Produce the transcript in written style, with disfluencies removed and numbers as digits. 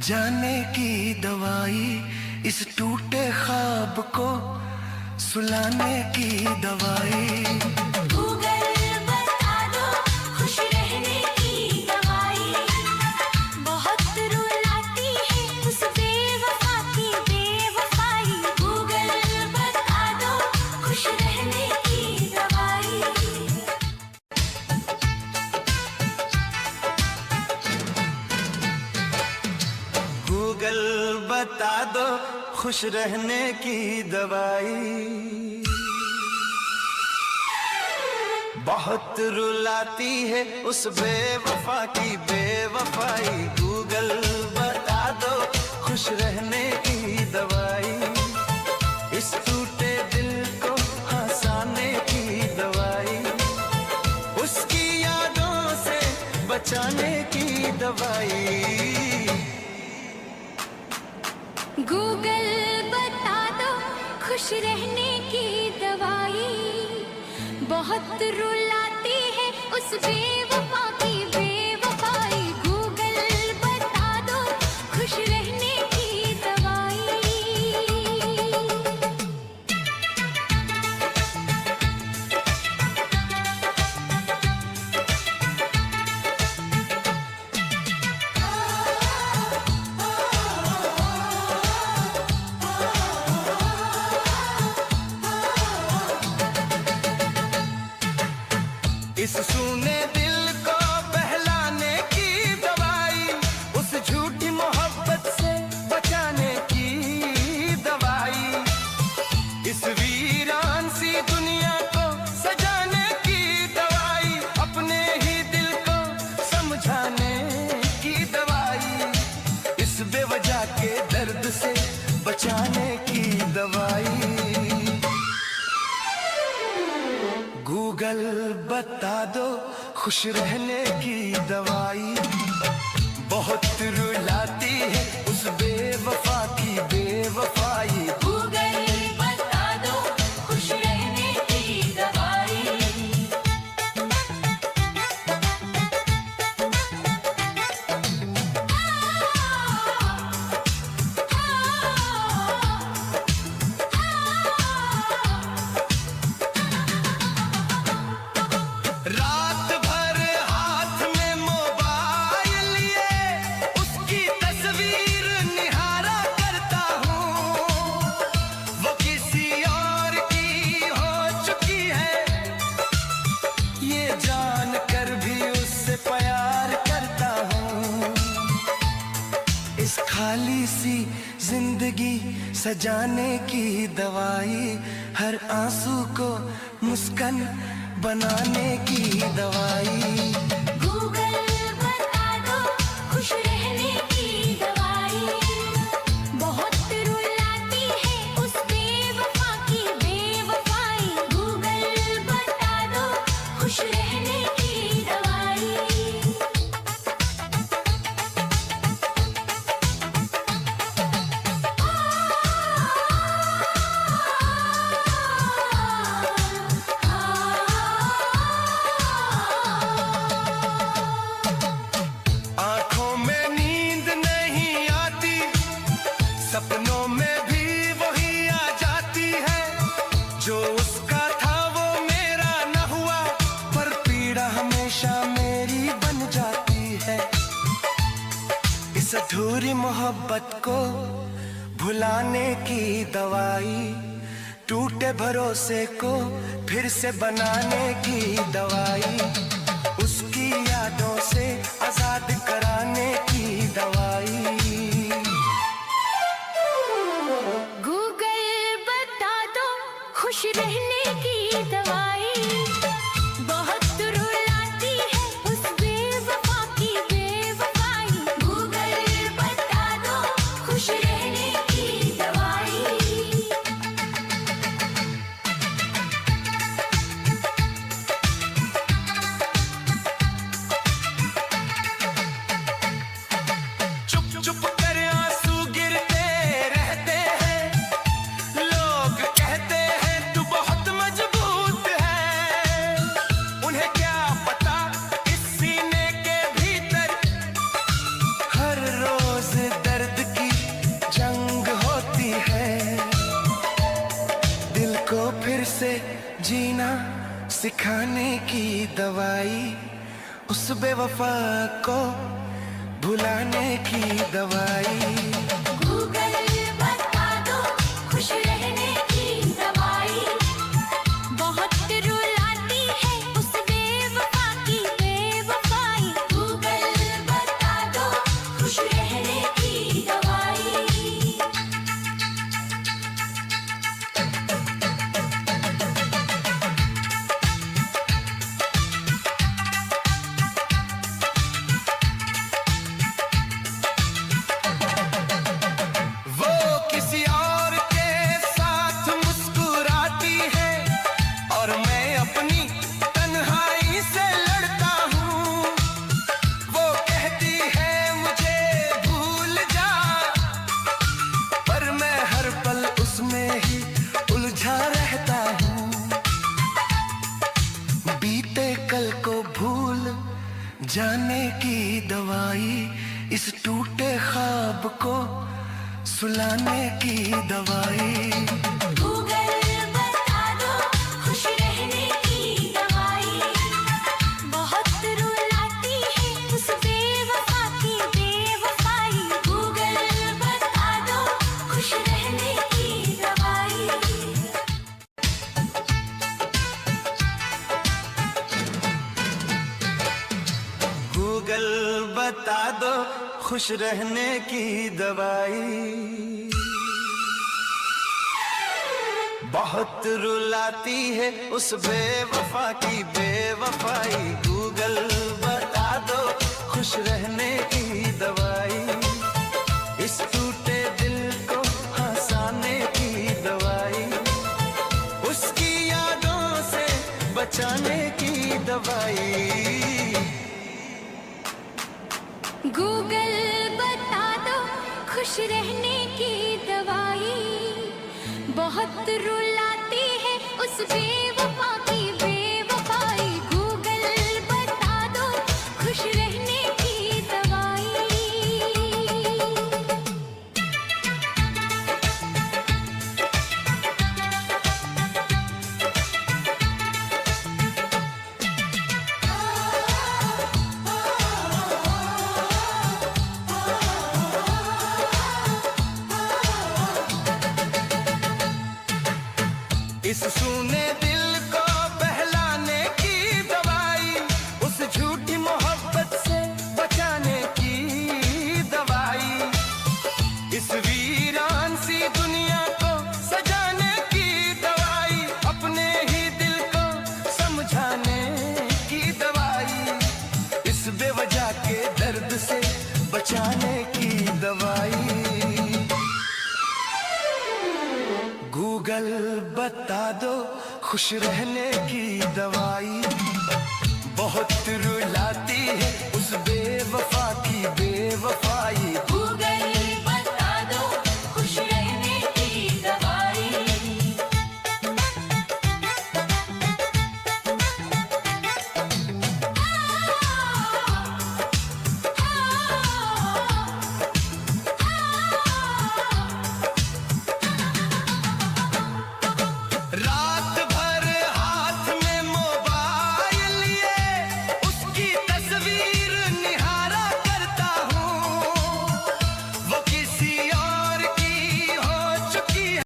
जाने की दवाई, इस टूटे ख्वाब को सुलाने की दवाई। गूगल बता दो खुश रहने की दवाई, बहुत रुलाती है उस बेवफा की बेवफाई। गूगल बता दो खुश रहने की दवाई। गूगल बता दो खुश रहने की दवाई, बहुत रुलाती है उस बेवफा की बेवफाई। गूगल बता दो खुश रहने की दवाई, इस टूटे दिल को हंसाने की दवाई, उसकी यादों से बचाने की दवाई। गूगल बता दो खुश रहने की दवाई, बहुत रुलाती है उस बेवफा की बेवफाई। गूगल बता दो खुश रहने की दवाई। इस सूने दिल को बहलाने की दवाई, उस झूठी मोहब्बत से बचाने की दवाई, इस वीरान सी दुनिया को सजाने की दवाई, अपने ही दिल को समझाने की दवाई, इस बेवजह के दर्द से बचाने की दवाई। गूगल बता दो खुश रहने की दवाई, बहुत रुलाती है उस बेवफा की बेवफाई। गूगल बता दो खुश रहने की दवाई। रात भर हाथ में मोबाइल लिए उसकी तस्वीर निहारा करता हूँ, वो किसी और की हो चुकी है, ये जान कर भी उससे प्यार करता हूँ। इस खाली सी जिंदगी सजाने की दवाई, हर आंसू को मुस्कान बनाने की दवाई। गूगल बता दो खुश रहने की दवाई, बहुत रुलाती है उस बेवफा की बेवफाई। गूगल बता दो खुश रहने की दवाई। आंखों में नींद नहीं आती, सपनों में भी वही आ जाती है, जो उसका था वो मेरा न हुआ, पर पीड़ा हमेशा मेरी बन जाती है। इस अधूरी मोहब्बत को भुलाने की दवाई, टूटे भरोसे को फिर से बनाने की दवाई, उसकी यादों से आजाद कराने की दवाई। गूगल बता दो खुश रहने की दवाई, बहुत रुलाती है उस बेवफा की बेवफाई। गूगल बता दो खुश रहने की दवाई। चुप सिखाने की दवाई, उस बेवफा को भुलाने की दवाई। गूगल बता दो खुश रहने की दवाई, बहुत रुलाती है उस बेवफा की बेवफाई। गूगल बता दो खुश रहने की दवाई। वो किसी और के साथ मुस्कुराती है और मैं अपनी तन्हाई से लड़ता हूँ। वो कहती है मुझे भूल जा, पर मैं हर पल उसमें ही उलझा रहता हूँ। बीते कल को भूल जाने की दवाई, इस टूटे ख्वाब को सुलाने की दवाई। गूगल बता दो खुश रहने की दवाई, बहुत रुलाती है उस बेवफा की बेवफाई। गूगल बता दो खुश रहने की दवाई। गूगल बता दो खुश रहने की दवाई, बहुत रुलाती है उस बेवफा की बेवफाई। गूगल बता दो खुश रहने की दवाई, इस टूटे दिल को हंसाने की दवाई, उसकी यादों से बचाने की दवाई। गूगल बता दो खुश रहने की दवाई, बहुत रुलाती है उस बेवफा की बेवफाई। गूगल बता दो खुश रहने की दवाई। इस सूने दिल को बहलाने की दवाई, उस झूठी मोहब्बत से बचाने की दवाई, इस वीरान सी दुनिया को सजाने की दवाई, अपने ही दिल को समझाने की दवाई, इस बेवजह के दर्द से बचाने की दवाई। गूगल बता दो खुश रहने की